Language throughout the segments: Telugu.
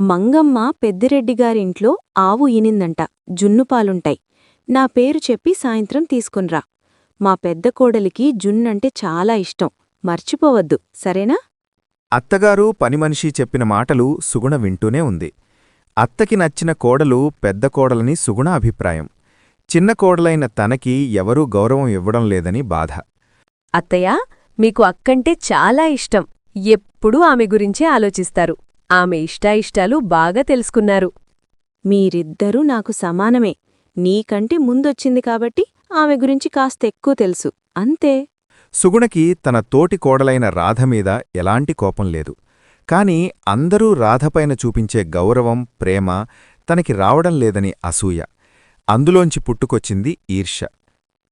మంగమ్మ పెద్దిరెడ్డిగారింట్లో ఆవు ఈనిందంట. జున్నుపాలుంటాయి. నా పేరు చెప్పి సాయంత్రం తీసుకున్రా. మా పెద్ద కోడలికి జున్నంటే చాలా ఇష్టం. మర్చిపోవద్దు, సరేనా? అత్తగారు పనిమనిషి చెప్పిన మాటలు సుగుణ వింటూనే ఉంది. అత్తకి నచ్చిన కోడలు పెద్ద కోడలని సుగుణ అభిప్రాయం. చిన్న కోడలైన తనకి ఎవరూ గౌరవం ఇవ్వడం లేదని బాధ. అత్తయ్యా, మీకు అక్కంటే చాలా ఇష్టం. ఎప్పుడూ ఆమె గురించే ఆలోచిస్తారు. ఆమె ఇష్టాయిష్టాలు బాగా తెలుసుకున్నారు. మీరిద్దరూ నాకు సమానమే. నీకంటే ముందొచ్చింది కాబట్టి ఆమె గురించి కాస్తెక్కువ తెలుసు, అంతే. సుగుణకి తన తోటి కోడలైన రాధమీద ఎలాంటి కోపం లేదు. కాని అందరూ రాధపైన చూపించే గౌరవం, ప్రేమ తనకి రావడం లేదని అసూయ. అందులోంచి పుట్టుకొచ్చింది ఈర్ష్య.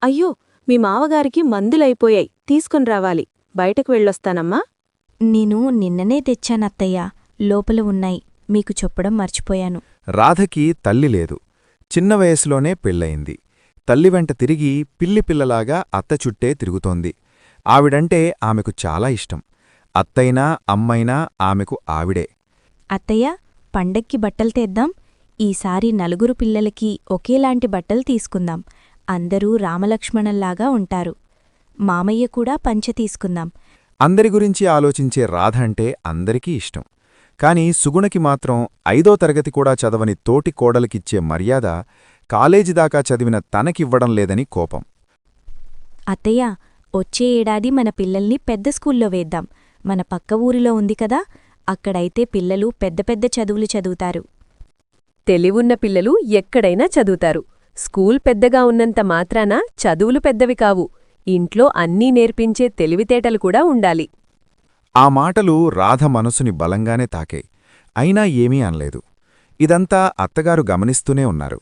అయ్యో, మీ మావగారికి మందులైపోయాయి, తీసుకునిరావాలి. బయటకు వెళ్ళొస్తానమ్మా. నేను నిన్ననే తెచ్చానత్తయ్యా, లోపల ఉన్నాయి. మీకు చెప్పడం మర్చిపోయాను. రాధకి తల్లి లేదు. చిన్న వయసులోనే పెళ్ళయింది. తల్లి వెంట తిరిగి పిల్లిపిల్లలాగా అత్త చుట్టే తిరుగుతోంది. ఆవిడంటే ఆమెకు చాలా ఇష్టం. అత్తైనా అమ్మైనా ఆమెకు ఆవిడే. అత్తయ్య, పండక్కి బట్టలు తెద్దాం. ఈసారి నలుగురు పిల్లలకి ఒకేలాంటి బట్టలు తీసుకుందాం. అందరూ రామలక్ష్మణల్లాగా ఉంటారు. మామయ్య కూడా పంచె తీసుకుందాం. అందరి గురించి ఆలోచించే రాధ అంటే అందరికీ ఇష్టం. కాని సుగుణకి మాత్రం 5వ తరగతి కూడా చదవని తోటి కోడలికిచ్చే మర్యాద కాలేజీదాకా చదివిన తనకివ్వడం లేదని కోపం. అత్తయ్య, వచ్చే ఏడాది మన పిల్లల్ని పెద్ద స్కూల్లో వేద్దాం. మన పక్క ఊరిలో ఉంది కదా, అక్కడైతే పిల్లలు పెద్ద పెద్ద చదువులు చదువుతారు. తెలివున్న పిల్లలు ఎక్కడైనా చదువుతారు. స్కూల్ పెద్దగా ఉన్నంత మాత్రాన చదువులు పెద్దవి కావు. ఇంట్లో అన్నీ నేర్పించే తెలివితేటలు కూడా ఉండాలి. ఆ మాటలు రాధ మనసుని బలంగానే తాకాయి. అయినా ఏమీ అనలేదు. ఇదంతా అత్తగారు గమనిస్తూనే ఉన్నారు.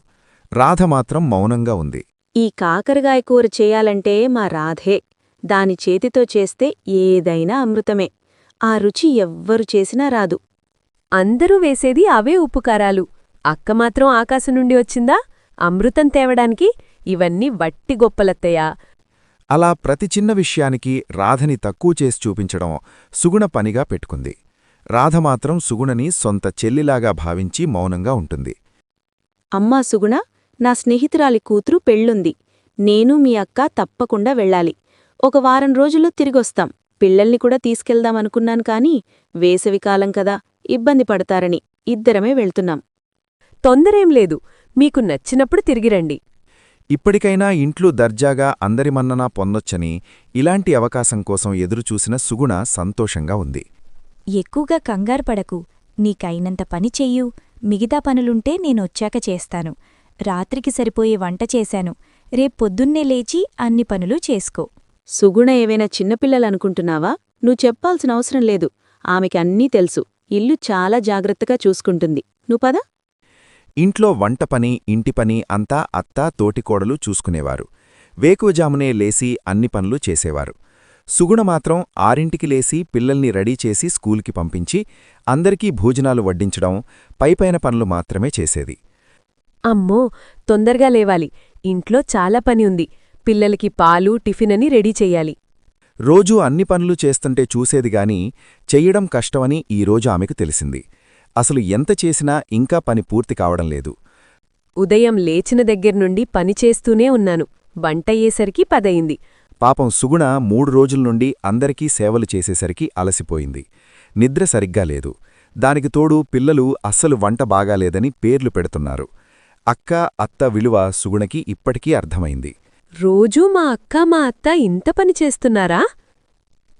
రాధ మాత్రం మౌనంగా ఉంది. ఈ కాకరగాయ కూర చేయాలంటే మా రాధే. దాని చేతితో చేస్తే ఏదైనా అమృతమే. ఆ రుచి ఎవ్వరు చేసినా రాదు. అందరూ వేసేది అవే ఉప్పుకారాలు. అక్క మాత్రం ఆకాశం నుండి వచ్చిందా అమృతం తేవడానికి? ఇవన్నీ వట్టి గొప్పలత్తయ్యా. అలా ప్రతి చిన్న విషయానికి రాధని తక్కువ చేసి చూపించడం సుగుణ పనిగా పెట్టుకుంది. రాధ మాత్రం సుగుణని సొంత చెల్లిలాగా భావించి మౌనంగా ఉంటుంది. అమ్మా సుగుణ, నా స్నేహితురాలి కూతురు పెళ్ళుంది. నేను మీ అక్క తప్పకుండా వెళ్ళాలి. ఒక వారం రోజుల్లో తిరిగొస్తాం. పిల్లల్ని కూడా తీసుకెళ్దామనుకున్నాను కాని వేసవికాలం కదా, ఇబ్బంది పడతారని ఇద్దరమే వెళ్తున్నాం. తొందరేం లేదు. మీకు నచ్చినప్పుడు తిరిగిరండి. ఇప్పటికైనా ఇంట్లో దర్జాగా అందరి మన్ననా పొందొచ్చని ఇలాంటి అవకాశం కోసం ఎదురుచూసిన సుగుణ సంతోషంగా ఉంది. ఎక్కువగా కంగారు పడకు. నీకైనంత పని చెయ్యు. మిగతా పనులుంటే నేనొచ్చాక చేస్తాను. రాత్రికి సరిపోయే వంట చేశాను. రేపొద్దున్నే లేచి అన్ని పనులు చేసుకో. సుగుణ ఏవైనా చిన్నపిల్లలనుకుంటున్నావా? నువ్వు చెప్పాల్సిన అవసరం లేదు. ఆమెకి అన్నీ తెలుసు. ఇల్లు చాలా జాగ్రత్తగా చూసుకుంటుంది. నువ్వు పద. ఇంట్లో వంటపని, ఇంటిపని అంతా అత్తా తోటికోడలు చూసుకునేవారు. వేకువజామునే లేసి అన్ని పనులు చేసేవారు. సుగుణ మాత్రం 6ంటికి లేసి పిల్లల్ని రెడీ చేసి స్కూల్కి పంపించి అందరికీ భోజనాలు వడ్డించడం, పైపైన పనులు మాత్రమే చేసేది. అమ్మో, తొందరగా లేవాలి. ఇంట్లో చాలా పని ఉంది. పిల్లలకి పాలు, టిఫినని రెడీ చెయ్యాలి. రోజూ అన్ని పనులు చేస్తుంటే చూసేదిగాని చెయ్యడం కష్టమని ఈరోజు ఆమెకు తెలిసింది. అసలు ఎంత చేసినా ఇంకా పని పూర్తి కావడం లేదు. ఉదయం లేచిన దగ్గర్నుండి పనిచేస్తూనే ఉన్నాను. వంటయ్యేసరికి 10 అయింది. పాపం సుగుణ 3 రోజుల నుండి అందరికీ సేవలు చేసేసరికి అలసిపోయింది. నిద్ర సరిగ్గా లేదు. దానికి తోడు పిల్లలు అస్సలు వంట బాగాలేదని పేర్లు పెడుతున్నారు. అక్క, అత్త విలువ సుగుణకి ఇప్పటికీ అర్థమైంది. రోజూ మా అక్క, మా అత్త ఇంత పని చేస్తున్నారా?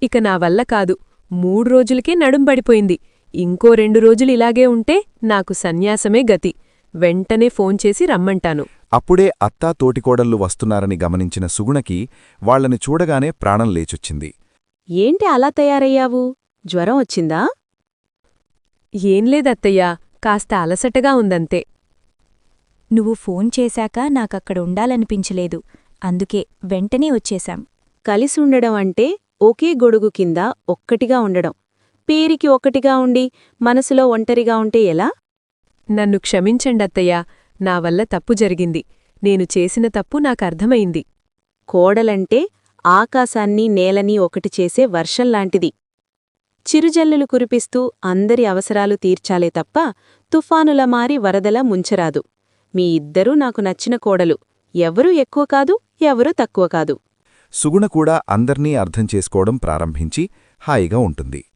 ఇక నా వల్ల కాదు. 3 రోజులకే నడుంబడిపోయింది. ఇంకో 2 రోజులు ఇలాగే ఉంటే నాకు సన్యాసమే గతి. వెంటనే ఫోన్ చేసి రమ్మంటాను. అప్పుడే అత్తా తోటికోడళ్ళు వస్తున్నారని గమనించిన సుగుణకి వాళ్లని చూడగానే ప్రాణం లేచొచ్చింది. ఏంటి అలా తయారయ్యావు? జ్వరం వచ్చిందా? ఏం లేదత్తయ్యా, కాస్త అలసటగా ఉందంతే. నువ్వు ఫోన్ చేశాక నాకక్కడ ఉండాలనిపించలేదు. అందుకే వెంటనే వచ్చేశాం. కలిసి ఉండడం అంటే ఒకే గొడుగు కింద ఒక్కటిగా ఉండడం. పేరికి ఒకటిగా ఉండి మనసులో ఒంటరిగా ఉంటే ఎలా? నన్ను క్షమించండత్తయ్యా, నా వల్ల తప్పు జరిగింది. నేను చేసిన తప్పు నాకర్థమైంది. కోడలంటే ఆకాశాన్ని నేలని ఒకటి చేసే వర్షంలాంటిది. చిరుజల్లులు కురిపిస్తూ అందరి అవసరాలు తీర్చాలే తప్ప తుఫానుల మారి వరదల ముంచరాదు. మీ ఇద్దరూ నాకు నచ్చిన కోడలు. ఎవరూ ఎక్కువ కాదు, ఎవరూ తక్కువ కాదు. సుగుణ కూడా అందర్నీ అర్థం చేసుకోవడం ప్రారంభించి హాయిగా ఉంటుంది.